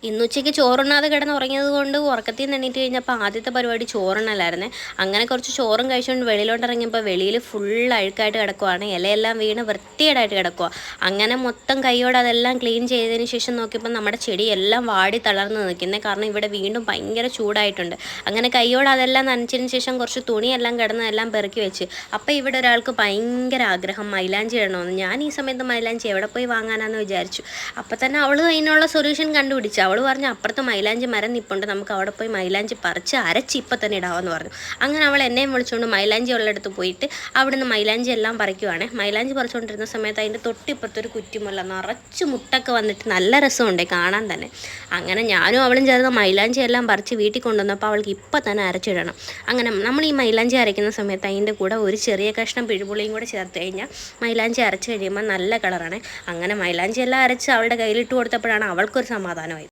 ഇന്നുച്ചയ്ക്ക് ചോറുണ്ണാതെ കിടന്നുറങ്ങിയത് കൊണ്ട് ഉറക്കത്തിൽ നിന്ന് എണീറ്റ് കഴിഞ്ഞപ്പോൾ ആദ്യത്തെ പരിപാടി ചോറുണ്ണലായിരുന്നേ. അങ്ങനെ കുറച്ച് ചോറും കഴിച്ചുകൊണ്ട് വെളിയിലോട്ട് ഇറങ്ങിയപ്പോൾ വെളിയിൽ ഫുൾ അഴുക്കായിട്ട് കിടക്കുവാണ്. ഇലയെല്ലാം വീണ് വൃത്തികേടായിട്ട് കിടക്കുക. അങ്ങനെ മൊത്തം കൈയോടെ അതെല്ലാം ക്ലീൻ ചെയ്തതിന് ശേഷം നോക്കിയപ്പോൾ നമ്മുടെ ചെടിയെല്ലാം വാടി തളർന്ന് നിൽക്കുന്നത്. കാരണം ഇവിടെ വീണ്ടും ഭയങ്കര ചൂടായിട്ടുണ്ട്. അങ്ങനെ കൈയോടെ അതെല്ലാം നനച്ചതിന് ശേഷം കുറച്ച് തുണിയെല്ലാം കിടന്നതെല്ലാം പെറുക്കി വെച്ച്. അപ്പോൾ ഇവിടെ ഒരാൾക്ക് ഭയങ്കര ആഗ്രഹം മൈലാഞ്ചി ഇടണമെന്ന്. ഞാൻ ഈ സമയത്ത് മൈലാഞ്ചി എവിടെ പോയി വാങ്ങാനാന്ന് വിചാരിച്ചു. അപ്പോൾ തന്നെ അവൾ അതിനുള്ള സൊല്യൂഷൻ കണ്ടുപിടിച്ചു. അവൾ പറഞ്ഞു അപ്പുറത്ത് മൈലാഞ്ചി മരം നിൽപ്പുണ്ട്, നമുക്ക് അവിടെ പോയി മൈലാഞ്ചി പറിച്ച് അരച്ച് ഇപ്പം തന്നെ ഇടാമെന്ന് പറഞ്ഞു. അങ്ങനെ അവൾ എന്നെയും വിളിച്ചുകൊണ്ട് മൈലാഞ്ചി ഉള്ളിടത്ത് പോയിട്ട് അവിടുന്ന് മൈലാഞ്ചി എല്ലാം പറിക്കുവാണ്. മൈലാഞ്ചി പറിച്ചുകൊണ്ടിരുന്ന സമയത്ത് അതിൻ്റെ തൊട്ടിപ്പുറത്തൊരു കുറ്റിമുല്ല നിറച്ച് മുട്ടൊക്കെ വന്നിട്ട് നല്ല രസമുണ്ട് കാണാൻ തന്നെ. അങ്ങനെ ഞാനും അവളും ചേർന്ന് മൈലാഞ്ചി എല്ലാം പറിച്ച് വീട്ടിൽ കൊണ്ടുവന്നപ്പോൾ അവൾക്ക് ഇപ്പം തന്നെ അരച്ചിടണം. അങ്ങനെ നമ്മൾ ഈ മൈലാഞ്ചി അരയ്ക്കുന്ന സമയത്ത് അതിൻ്റെ കൂടെ ഒരു ചെറിയ കഷ്ണം പിഴുപുളിയും കൂടെ ചേർത്ത് കഴിഞ്ഞാൽ മൈലാഞ്ചി അരച്ച് കഴിയുമ്പോൾ നല്ല കളറാണ്. അങ്ങനെ മൈലാഞ്ചി എല്ലാം അരച്ച് അവളുടെ കയ്യിലിട്ട് കൊടുത്തപ്പോഴാണ് അവൾക്കൊരു സമാധാനമായി.